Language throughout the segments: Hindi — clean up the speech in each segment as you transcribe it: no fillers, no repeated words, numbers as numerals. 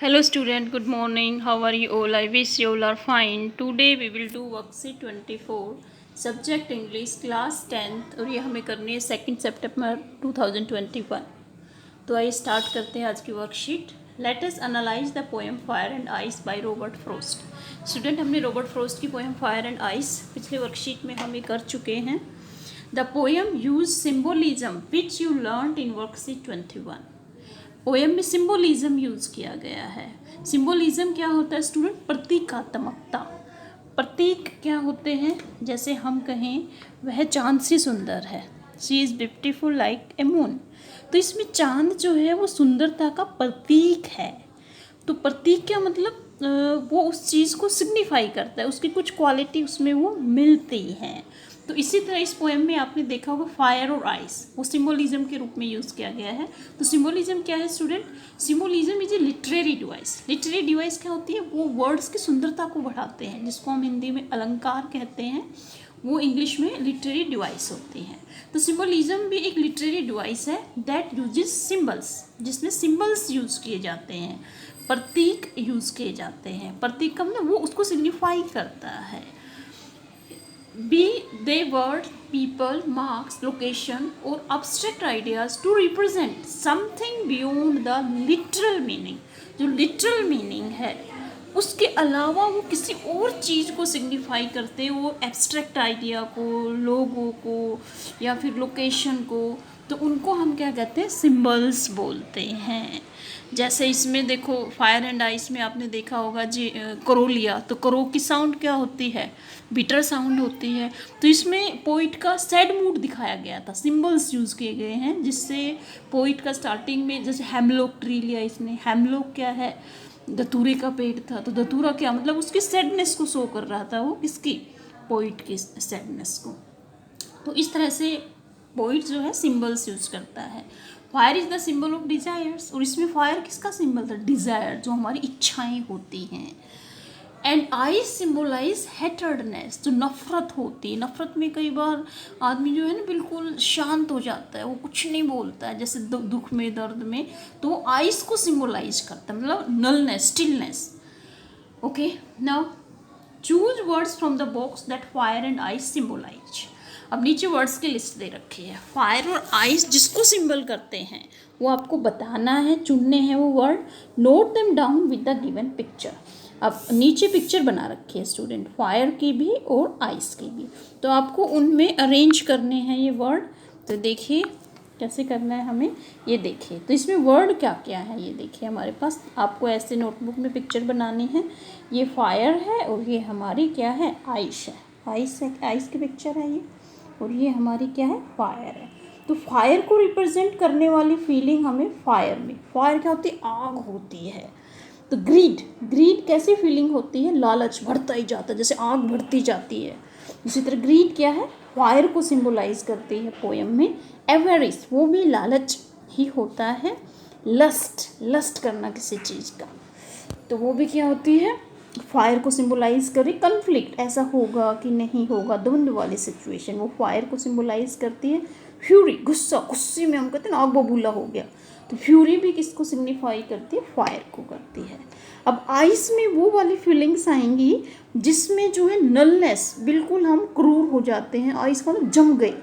Hello student, good morning. How are you all? I wish you all are fine. Today we will do worksheet 24, subject English, class 10th और ये हमें करनी है 2 सितंबर 2021. तो आइए स्टार्ट करते हैं आज की worksheet. Let us analyse the poem fire and ice by Robert Frost. Student, हमने रॉबर्ट फ्रॉस्ट की पोएम फायर एंड आइस पिछले वर्कशीट में हम ये कर चुके हैं. The poem use symbolism which you learned in worksheet 21. Poem में सिम्बोलिज्म यूज़ किया गया है. सिम्बोलिज्म क्या होता है स्टूडेंट? प्रतीकात्मकता. प्रतीक क्या होते हैं? जैसे हम कहें वह चांद से सुंदर है, she is beautiful like a moon. तो इसमें चांद जो है वो सुंदरता का प्रतीक है. तो प्रतीक क्या मतलब? वो उस चीज़ को सिग्निफाई करता है, उसकी कुछ क्वालिटी उसमें वो मिलती हैं. तो इसी तरह इस पोएम में आपने देखा होगा फायर और आइस, वो सिम्बोलिज्म के रूप में यूज़ किया गया है. तो सिम्बोलिज्म क्या है student? Symbolism is a literary device. Literary device क्या होती है? वो वर्ड्स की सुंदरता को बढ़ाते हैं, जिसको हम हिंदी में अलंकार कहते हैं, वो इंग्लिश में लिटरेरी डिवाइस होती हैं. तो सिम्बोलिज्म भी एक लिटरेरी डिवाइस है दैट यूजेस सिम्बल्स, जिसमें सिम्बल्स यूज़ किए जाते हैं, प्रतीक यूज़ किए जाते हैं. प्रतीक का मतलब वो उसको सिग्निफाई करता है. Be they word, people, marks, location or abstract ideas to represent something beyond the literal meaning. जो literal meaning है उसके अलावा वो किसी और चीज़ को सिग्निफाई करते हैं, वो एब्स्ट्रैक्ट आइडिया को, लोगों को या फिर लोकेशन को. तो उनको हम क्या कहते हैं? सिम्बल्स बोलते हैं. जैसे इसमें देखो फायर एंड आइस में आपने देखा होगा जी करो लिया, तो करो की साउंड क्या होती है? बिटर साउंड होती है. तो इसमें पोइट का सैड मूड दिखाया गया था, सिम्बल्स यूज़ किए गए हैं जिससे पोइट का स्टार्टिंग में, जैसे हेमलॉक ट्री लिया इसने, हेमलॉक क्या है? धतूरे का पेड़ था. तो धतूरा क्या मतलब? उसकी सैडनेस को शो कर रहा था, वो किसकी? पोइट की सैडनेस को. तो इस तरह से पोइट जो है सिम्बल्स यूज करता है. Fire is the symbol of desires, और इसमें फायर किसका सिंबल था? डिजायर, जो हमारी इच्छाएं होती हैं. एंड आइस सिम्बोलाइज हेटर्डनेस, जो नफरत होती है. नफरत में कई बार आदमी जो है ना बिल्कुल शांत हो जाता है, वो कुछ नहीं बोलता है, जैसे दुख में, दर्द में. तो वो आइस को सिम्बोलाइज करता है, मतलब nullness, stillness. Okay, now choose words from the box that fire and ice symbolise. अब नीचे वर्ड्स की लिस्ट दे रखी है. फायर और आइस जिसको सिंबल करते हैं वो आपको बताना है, चुनने हैं वो word. Note them down with the given picture. अब नीचे पिक्चर बना रखी है स्टूडेंट, फायर की भी और आइस की भी. तो आपको उनमें अरेंज करने हैं ये वर्ड. तो देखिए कैसे करना है हमें, ये देखिए. तो इसमें वर्ड क्या क्या है ये देखिए हमारे पास. आपको ऐसे नोटबुक में पिक्चर बनानी है. ये फायर है और ये हमारी क्या है? आइस है. आइस है, आइस की पिक्चर है ये, और ये हमारी क्या है? फायर है. तो फायर को रिप्रेजेंट करने वाली फीलिंग हमें फायर में, फायर क्या होती है? आग होती है. तो ग्रीड, ग्रीड कैसी फीलिंग होती है? लालच, बढ़ता ही जाता है, जैसे आग बढ़ती जाती है. इसी तरह ग्रीड क्या है? फायर को सिंबलाइज करती है पोएम में. एवरिस, वो भी लालच ही होता है. लस्ट, लस्ट करना किसी चीज़ का, तो वो भी क्या होती है? फायर को सिंबलाइज करे. कन्फ्लिक्ट, ऐसा होगा कि नहीं होगा, द्वंद्व वाली सिचुएशन, वो फायर को सिंबलाइज करती है. फ्यूरी, गुस्सा, गुस्से में हम कहते हैं ना आग बबूला हो गया, तो फ्यूरी भी किसको सिग्निफाई करती है? फायर को करती है. अब आइस में वो वाली फीलिंग्स आएंगी जिसमें जो है नलनेस, बिल्कुल हम क्रूर हो जाते हैं, आइस का मतलब जम गए.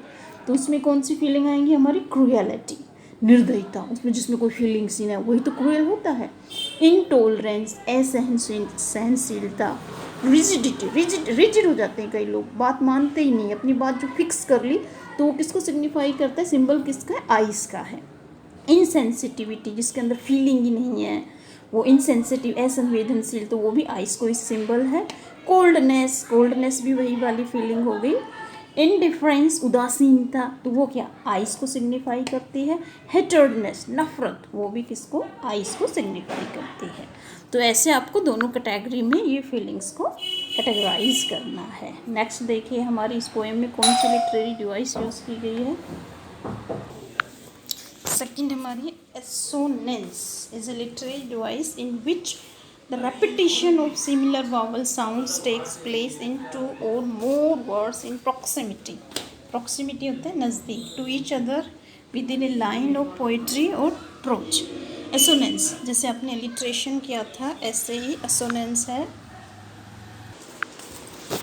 तो उसमें कौन सी फीलिंग आएंगी? हमारी क्रूएलिटी, निर्दयता, उसमें जिसमें कोई फीलिंग्स ही नहीं, वही तो क्रूएल होता है. इनटॉलरेंस, असहनशीलता. रिजिडिटी, रिजिड हो जाते हैं कई लोग, बात मानते ही नहीं, अपनी बात जो फिक्स कर ली, तो वो किसको सिग्निफाई करता है? सिंबल किसका है? आइस का है. इनसेंसिटिविटी, जिसके अंदर फीलिंग ही नहीं है, वो इनसेंसिटिव, असंवेदनशील, तो वो भी आइस को इस सिंबल है. कोल्डनेस, कोल्डनेस भी वही वाली फीलिंग हो गई. इनडिफरेंस, उदासीनता, तो वो क्या? आइस को सिग्निफाई करती है. हेटर्डनेस, नफरत, वो भी किसको? आइस को सिग्निफाई करती है. तो ऐसे आपको दोनों कैटेगरी में ये फीलिंग्स को कैटेगराइज करना है. नेक्स्ट देखिए हमारी इस पोएम में कौन सी लिटरेरी डिवाइस यूज़ की गई है. सेकंड हमारी assonance is a literary device in which the repetition of similar vowel sounds takes place in two or more words in proximity. Proximity होता है नज़दीक, to each other within a line of poetry or prose. Assonance, जैसे आपने अलिट्रेशन किया था ऐसे ही एसोनेंस है।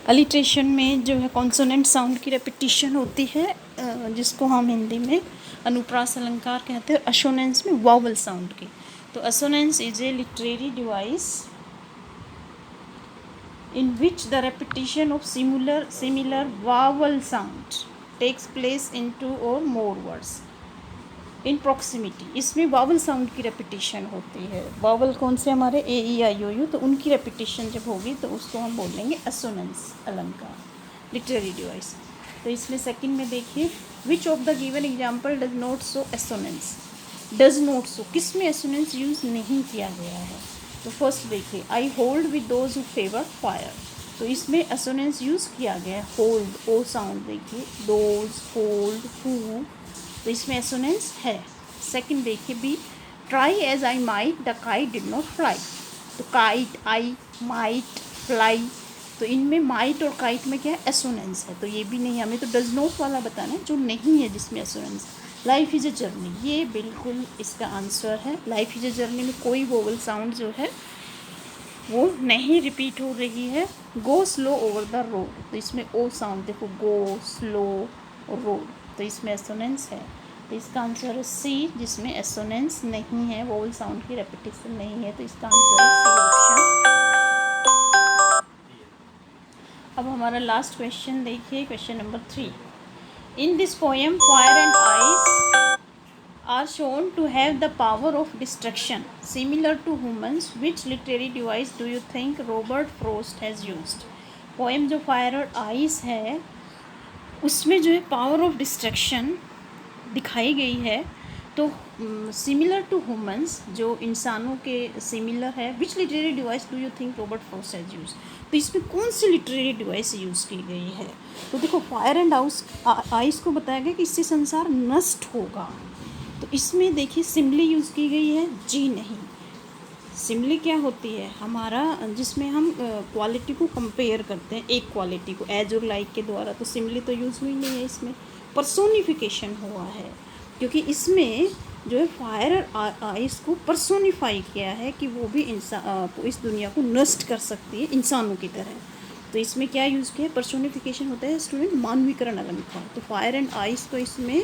अलिट्रेशन में जो है कॉन्सोनेंट साउंड की रेपिटिशन होती है, जिसको हम हिंदी में अनुप्रास अलंकार कहते हैं। एसोनेंस में वावल साउंड की। तो assonance is a literary device in which the repetition of similar vowel sound takes place in two or more words in proximity। इसमें वावल साउंड की रेपिटिशन होती है। वावल कौन से हमारे ए ई आई ओ यू, तो उनकी रेपिटिशन जब होगी तो उसको हम बोलेंगे एसोनेंस अलंकार, लिटरेरी डिवाइस। तो इसमें सेकंड में देखिए, which of the given example does not show assonance. Does not show, किस में एसोनेंस यूज़ नहीं किया गया है। तो फर्स्ट देखिए, I hold with those who favour fire. तो इसमें एसोनेंस यूज़ किया गया है, होल्ड, ओ साउंड देखिए, दोज, होल्ड, हु, तो इसमें एसोनेंस है। सेकंड देखिए B, try as I might the kite did not fly. तो काइट, आई, माइट, फ्लाई, तो इनमें माइट और काइट में क्या है, एसोनेंस है। तो ये भी नहीं, हमें तो डज नॉट वाला बताना है जो नहीं है जिसमें assonance. Life is a journey, ये बिल्कुल इसका आंसर है। लाइफ इज़ ए जर्नी में कोई वोवल साउंड जो है वो नहीं रिपीट हो रही है। Go slow over the road, तो इसमें ओ साउंड देखो, गो स्लो रोड, तो इसमें एसोनेंस है। तो इसका आंसर है सी, जिसमें एसोनेंस नहीं है, वोवल साउंड की रेपिटेशन नहीं है, तो इसका आंसर है सी ऑप्शन। अब हमारा लास्ट क्वेश्चन देखिए, question number 3। In this poem fire and ice are shown to have the power of destruction similar to humans. Which literary device do you think Robert Frost has used? Poem जो फायर और आइस है उसमें जो है पावर ऑफ डिस्ट्रक्शन दिखाई गई है, तो सिमिलर टू ह्यूमंस, जो इंसानों के सिमिलर है। विच literary device do you think Robert Frost has use, तो इसमें कौन सी लिटरेरी डिवाइस यूज़ की गई है। तो देखो, फायर एंड आइस को बताया गया कि इससे संसार नष्ट होगा, तो इसमें देखिए सिमिली यूज़ की गई है, जी नहीं। सिमिली क्या होती है हमारा, जिसमें हम क्वालिटी को कंपेयर करते हैं, एक क्वालिटी को एज और लाइक के द्वारा, तो सिमिली तो यूज़ हुई नहीं है। इसमें पर्सोनिफिकेशन हुआ है, क्योंकि इसमें जो है फायर और आइस को पर्सोनिफाई किया है कि वो भी इंसान इस दुनिया को नष्ट कर सकती है इंसानों की तरह। तो इसमें क्या यूज़ किया है, पर्सोनिफिकेशन होता है स्टूडेंट, मानवीकरण अलंकार। तो फायर एंड आइस को इसमें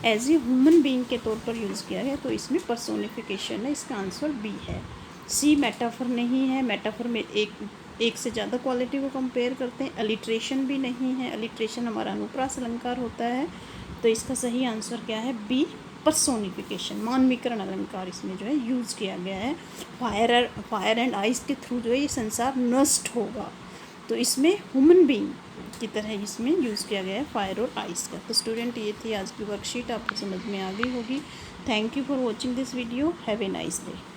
एज ए ह्यूमन बीइंग के तौर पर यूज़ किया गया, तो इसमें पर्सोनिफिकेशन है, इसका आंसर बी है। सी मेटाफर नहीं है, मेटाफर में एक से ज़्यादा क्वालिटी को कंपेयर करते हैं। अलिट्रेशन भी नहीं है, अलिट्रेशन हमारा अनुप्रास अलंकार होता है। तो इसका सही आंसर क्या है, बी, पर्सोनिफिकेशन, मानवीकरण अलंकार इसमें जो है यूज़ किया गया है। फायर एंड आइस के थ्रू जो है ये संसार नष्ट होगा, तो इसमें ह्यूमन बीइंग की तरह इसमें यूज़ किया गया है फायर और आइस का। तो स्टूडेंट, ये थी आज की वर्कशीट, आपको समझ में आ गई होगी। Thank you for watching this video, have a nice day.